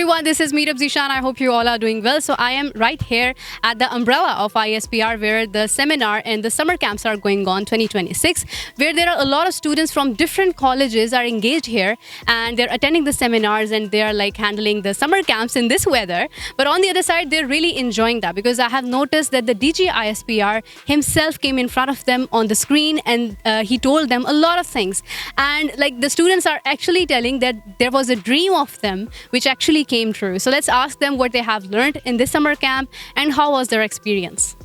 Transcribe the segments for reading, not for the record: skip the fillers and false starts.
everyone, this is Meetup Zishan. I hope you all are doing well. So I am right here at the umbrella of ISPR where the seminar and the summer camps are going on 2026, where there are a lot of students from different colleges are engaged here and they're attending the seminars and they are like handling the summer camps in this weather. But on the other side, they're really enjoying that because I have noticed that the DG ISPR himself came in front of them on the screen and he told them a lot of things. And like the students are actually telling that there was a dream of them which actually came true. So let's ask them what they have learned in this summer camp and how was their experience.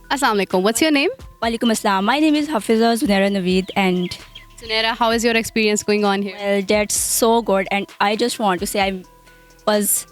Assalamu alaikum. What's your name? Walaikum Assalam. My name is Hafiza Zunaira Naveed, and Sunera, how is your experience going on here? well, that's so good. And I just want to say I was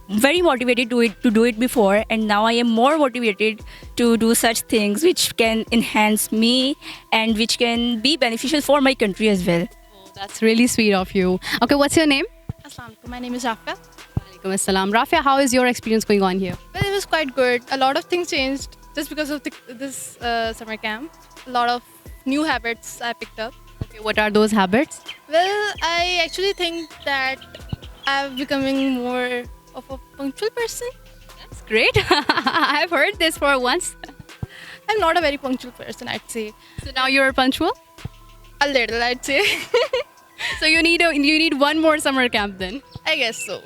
very motivated to do it before, and now I am more motivated to do such things which can enhance me and which can be beneficial for my country as well. Oh, that's really sweet of you. Okay, what's your name? Assalamu alaikum. My name is Rafia. Walaikum assalam. Rafia, how is your experience going on here? Well, it was quite good. A lot of things changed just because of this summer camp. A lot of new habits I picked up. Okay, what are those habits? Well, I actually think that I'm becoming more of a punctual person. That's great. I've heard this for once. I'm not a very punctual person, I'd say. So now you're punctual? A little, I'd say. So you need one more summer camp then. I guess so.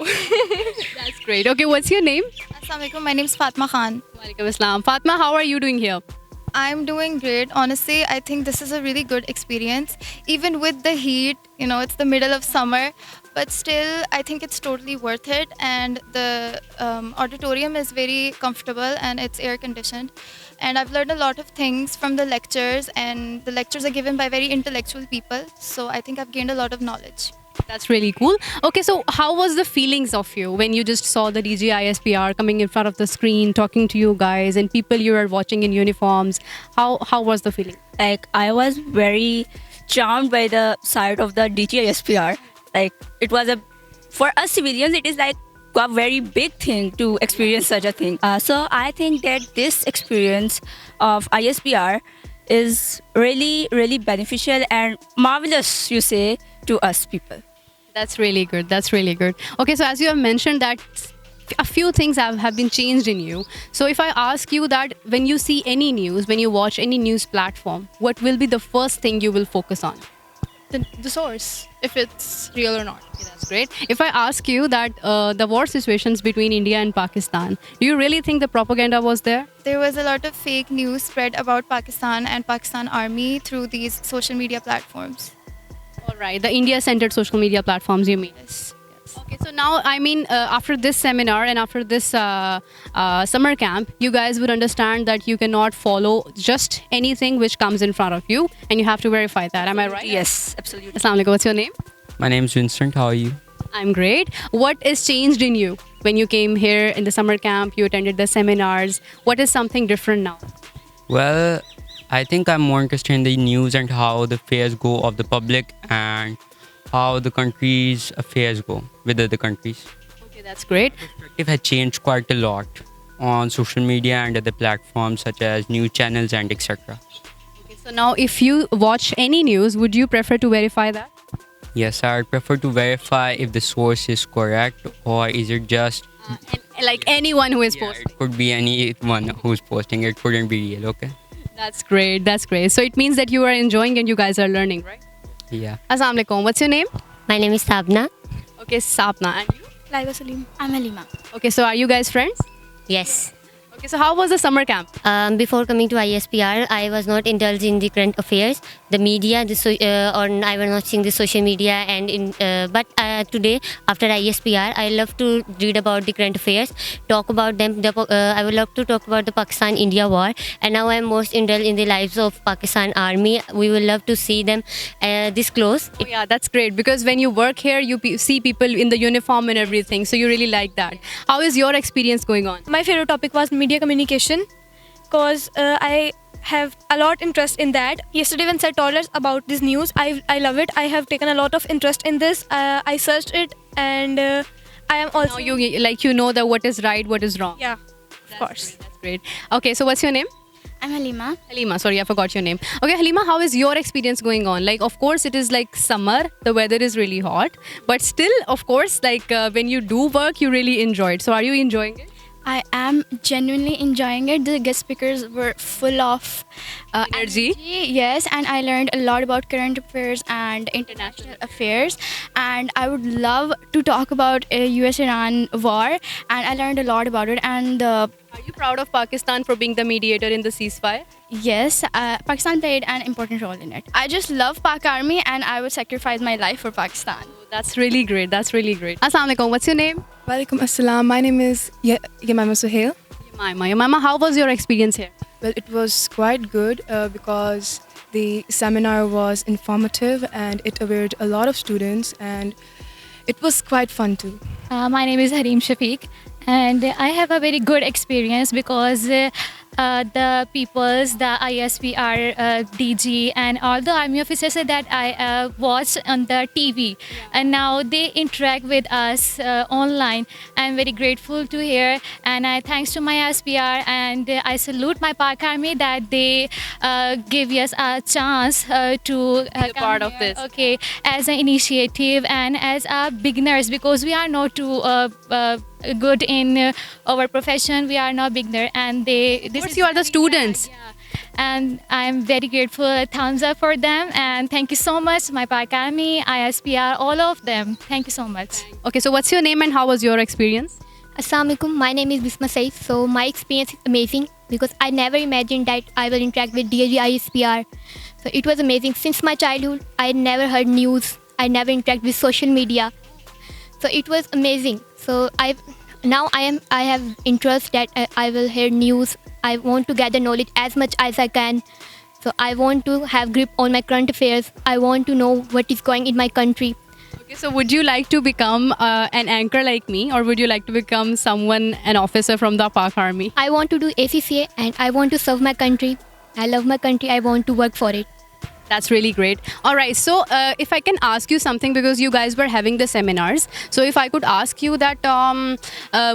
That's great. Okay, what's your name? Assalamu alaikum. My name is Fatma Khan. Walaikum assalam. Fatma, how are you doing here? I'm doing great. Honestly, I think this is a really good experience. Even with the heat, it's the middle of summer, but still, I think it's totally worth it. And the auditorium is very comfortable and it's air conditioned. And I've learned a lot of things from the lectures, and the lectures are given by very intellectual people. So I think I've gained a lot of knowledge. That's really cool. Okay, so how was the feelings of you when you just saw the DG ISPR coming in front of the screen, talking to you guys and people you were watching in uniforms? How was the feeling? Like, I was very charmed by the sight of the DGISPR. Like, it was for us civilians, it is like a very big thing to experience such a thing. So I think that this experience of ISPR is really, really beneficial and marvelous, you say, to us people. That's really good. That's really good. Okay, so as you have mentioned that a few things have been changed in you. So if I ask you that when you see any news, when you watch any news platform, what will be the first thing you will focus on? The source, if it's real or not. Okay, that's great. If I ask you that the war situations between India and Pakistan, do you really think the propaganda was there? There was a lot of fake news spread about Pakistan and Pakistan Army through these social media platforms. All right, the India-centered social media platforms, you mean? Yes. Okay, so now, I mean, after this seminar and after this summer camp, you guys would understand that you cannot follow just anything which comes in front of you, and you have to verify that. Am I right? Yes, absolutely. Assalamu alaikum. What's your name? My name is Vincent. How are you? I'm great. What is changed in you when you came here in the summer camp? You attended the seminars. What is something different now? Well, I think I'm more interested in the news and how the affairs go of the public and how the country's affairs go with other countries. Okay, that's great. Perspective has changed quite a lot on social media and other platforms such as news channels and etc. Okay, so now if you watch any news, would you prefer to verify that? Yes, I would prefer to verify if the source is correct or is it just... Like anyone who is Yeah, posting. it could be anyone who's posting. It couldn't be real, okay? That's great. That's great. So it means that you are enjoying and you guys are learning, right? Yeah. Assalamu alaikum. What's your name? My name is Sabna. Okay, Sapna. And you? Laiba Salim. I'm Halima. Okay, so are you guys friends? Yes. Okay, so how was the summer camp? Before coming to ISPR, I was not indulged in the current affairs, the media, or I was not seeing the social media. But today, after ISPR, I love to read about the current affairs, talk about them. I would love to talk about the Pakistan-India war, and now I am most indulged in the lives of Pakistan Army. We will love to see them this close. Oh, yeah, that's great because when you work here, you see people in the uniform and everything. So you really like that. How is your experience going on? My favorite topic was media communication because I have a lot interest in that. Yesterday when Sir told us about this news, I love it. I have taken a lot of interest in this. I searched it and I am also... Now you know that what is right, what is wrong. Yeah, of course. That's great. Okay, so what's your name? I'm Halima. Halima, sorry, I forgot your name. Okay, Halima, how is your experience going on? Like, of course, it is like summer, the weather is really hot, but still, of course, like when you do work, you really enjoy it. So, are you enjoying it? I am genuinely enjoying it. The guest speakers were full of Energy. Yes, and I learned a lot about current affairs and international affairs. And I would love to talk about US-Iran war. And I learned a lot about it. And Are you proud of Pakistan for being the mediator in the ceasefire? yes, Pakistan played an important role in it. I just love Pak Army, and I would sacrifice my life for Pakistan. That's really great. That's really great. Assalamu alaikum. What's your name? Walaikum assalam. My name is Yemama Suhail. Yemama, how was your experience here? Well, it was quite good because the seminar was informative and it awared a lot of students, and it was quite fun too. My name is Harim Shafiq, and I have a very good experience because the peoples, the ISPR DG, and all the army officers that I watched on the TV, and now they interact with us online. I'm very grateful to hear, and I thanks to my ISPR, and I salute my Pak Army that they give us a chance to Be a part of this. Okay, as an initiative and as a beginners, because we are not too good in our profession. We are not beginner, and Of course, you are the students. And I'm very grateful. Thumbs up for them, and thank you so much, my Pak Army, ISPR, all of them. Thank you so much. Okay, so what's your name and how was your experience? Assalamualaikum. My name is Bisma Saif. So my experience is amazing because I never imagined that I will interact with DSG ISPR. So it was amazing. Since my childhood, I never heard news. I never interact with social media. So it was amazing. So I have interest that I will hear news. I want to gather knowledge as much as I can. So I want to have grip on my current affairs. I want to know what is going in my country. Okay, so would you like to become an anchor like me, or would you like to become an officer from the Pak Army? I want to do ACCA and I want to serve my country. I love my country. I want to work for it. That's really great. All right, so if I can ask you something, because you guys were having the seminars, so if I could ask you that,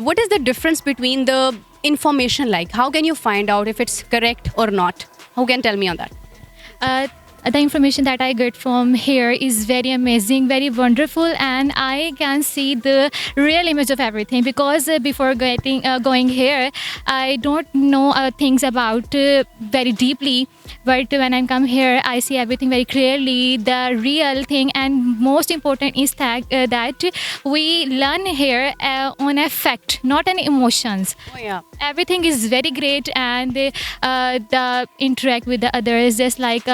what is the difference between the information, like how can you find out if it's correct or not? Who can tell me on that? The information that I get from here is very amazing, very wonderful, and I can see the real image of everything, because before going here, I don't know things about very deeply, but when I come here, I see everything very clearly, the real thing, and most important is that we learn here on a fact, not on emotions. Oh yeah. Everything is very great, and the interact with the others, just like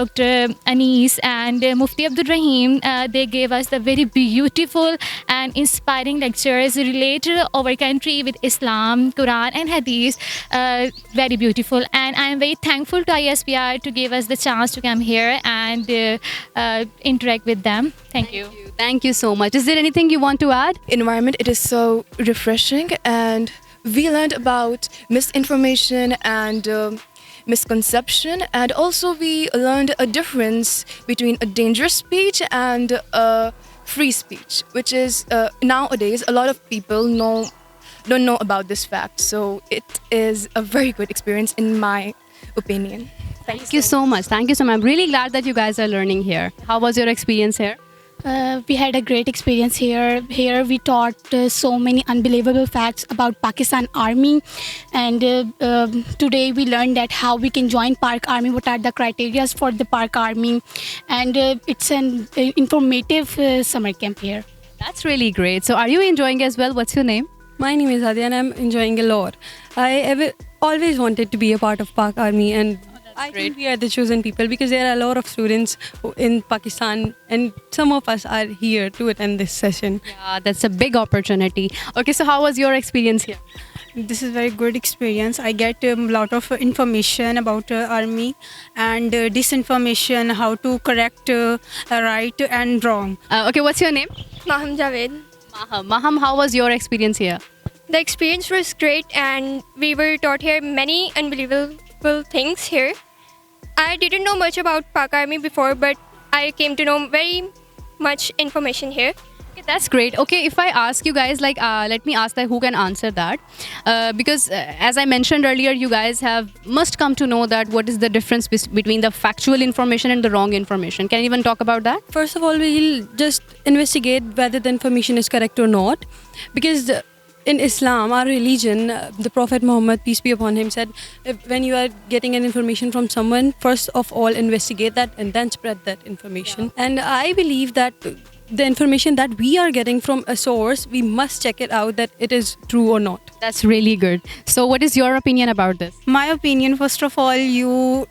Dr. Anis and Mufti Abdul Rahim, they gave us the very beautiful and inspiring lectures related to our country with Islam, Quran and Hadith. Very beautiful, and I am very thankful to ISPR to give us the chance to come here and interact with them. Thank you. Thank you so much. Is there anything you want to add? Environment, it is so refreshing, and we learned about misinformation and misconception, and also we learned a difference between a dangerous speech and a free speech, which is nowadays a lot of people don't know about this fact. So it is a very good experience in my opinion. Thank you so much. Thank you so much. I'm really glad that you guys are learning here. How was your experience here? We had a great experience here. Here we taught so many unbelievable facts about Pakistan Army, and today we learned that how we can join Pak Army, what are the criteria for the Pak Army, and it's an informative summer camp here. That's really great. So are you enjoying as well? What's your name? My name is Adia and I'm enjoying a lot. I always wanted to be a part of Pak Army, and I think we are the chosen people because there are a lot of students in Pakistan and some of us are here to attend this session. Yeah, that's a big opportunity. Okay, so how was your experience here? This is a very good experience. I get a lot of information about army and disinformation, how to correct right and wrong. Okay, what's your name? Maham Javed. Maham, how was your experience here? The experience was great, and we were taught here many unbelievable things here. I didn't know much about Pak Army before, but I came to know very much information here. Okay, that's great. Okay, if I ask you guys, like, let me ask that who can answer that, because as I mentioned earlier, you guys must come to know that what is the difference between the factual information and the wrong information. Can you even talk about that? First of all, we'll just investigate whether the information is correct or not, because in Islam, our religion, the Prophet Muhammad, peace be upon him, said when you are getting an information from someone, first of all investigate that and then spread that information. And I believe that the information that we are getting from a source, we must check it out that it is true or not. That's really good. So what is your opinion about this? My opinion, first of all, you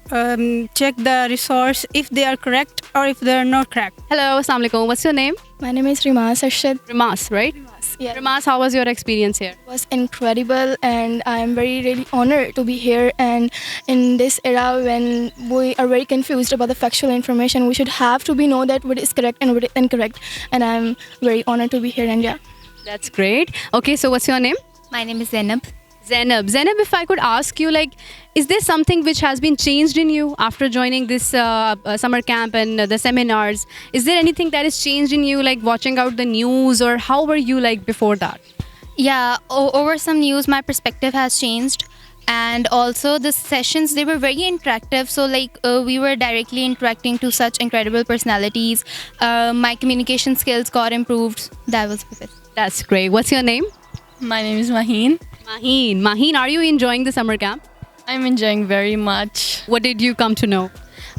check the resource if they are correct or if they are not correct. Hello, Assalamu alaikum. What's your name? My name is Rimas Arshad. Rimas, right? Yeah. Rimas, how was your experience here? It was incredible, and I am really honored to be here. And in this era when we are very confused about the factual information, we should have to know that what is correct and what is incorrect. And I'm very honored to be here. And yeah, that's great. Okay, so what's your name? My name is Zainab. Zainab, if I could ask you, like, is there something which has been changed in you after joining this summer camp and the seminars? Is there anything that is changed in you, like watching out the news, or how were you like before that? Yeah, over some news, my perspective has changed. And also the sessions, they were very interactive. So like we were directly interacting to such incredible personalities. My communication skills got improved. That was it. That's great. What's your name? My name is Maheen. Maheen, are you enjoying the summer camp? I'm enjoying very much. What did you come to know?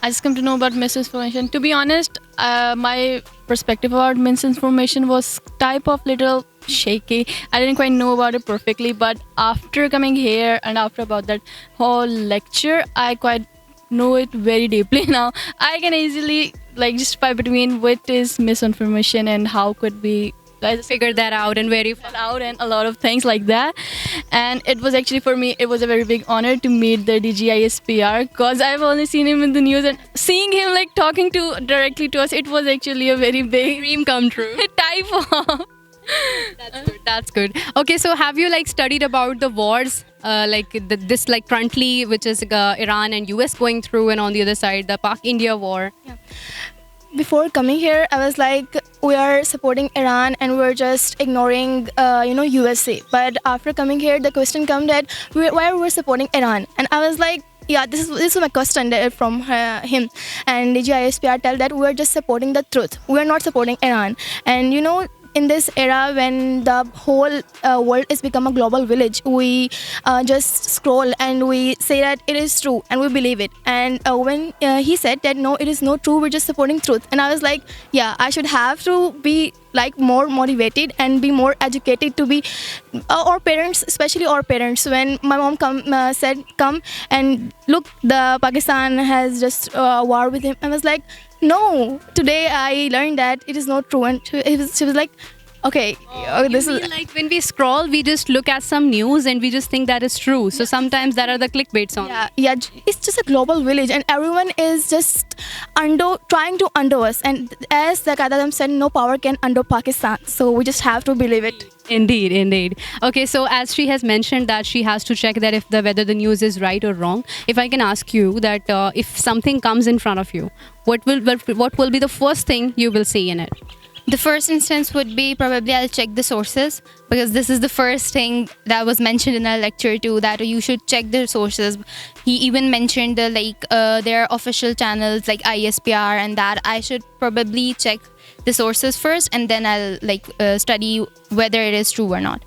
I just come to know about misinformation. To be honest, my perspective about misinformation was type of little shaky. I didn't quite know about it perfectly, but after coming here and after about that whole lecture, I quite know it very deeply now. I can easily like justify between what is misinformation and how could we figure that out and verify out and a lot of things like that. And it was actually, for me, it was a very big honor to meet the DGISPR, because I've only seen him in the news, and seeing him like talking directly to us, it was actually a very big dream come true type of. That's good. Okay, so have you like studied about the wars, this like currently, which is Iran and US going through, and on the other side the Pak-India war? Yeah. Before coming here, I was like, we are supporting Iran and we're just ignoring, USA. But after coming here, the question comes that why are we supporting Iran? And I was like, yeah, this is my question from him. And DGISPR tell that we are just supporting the truth. We are not supporting Iran. And in this era when the whole world is become a global village, we just scroll and we say that it is true and we believe it. And when he said that no, it is not true, we're just supporting truth. And I was like, yeah, I should have to be like more motivated and be more educated to be our parents, especially our parents. When my mom said come and look, the Pakistan has just war with him, I was like, no, today I learned that it is not true. And she was like, okay, this is like when we scroll, we just look at some news and we just think that is true. So sometimes that are the clickbaits on. Yeah, it's just a global village and everyone is just trying to undo us. And as the Qadadam said, no power can undo Pakistan. So we just have to believe it. Indeed. Okay, so as she has mentioned that she has to check that whether the news is right or wrong. If I can ask you that if something comes in front of you, what will be the first thing you will see in it? The first instance would be probably I'll check the sources, because this is the first thing that was mentioned in our lecture too, that you should check the sources. He even mentioned their official channels like ISPR, and that I should probably check the sources first and then I'll study whether it is true or not.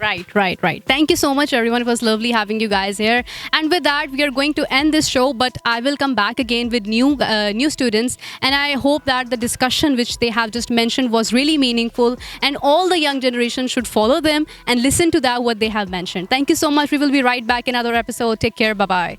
Right. Thank you so much, everyone. It was lovely having you guys here. And with that, we are going to end this show, but I will come back again with new students. And I hope that the discussion which they have just mentioned was really meaningful, and all the young generation should follow them and listen to what they have mentioned. Thank you so much. We will be right back in another episode. Take care. Bye-bye.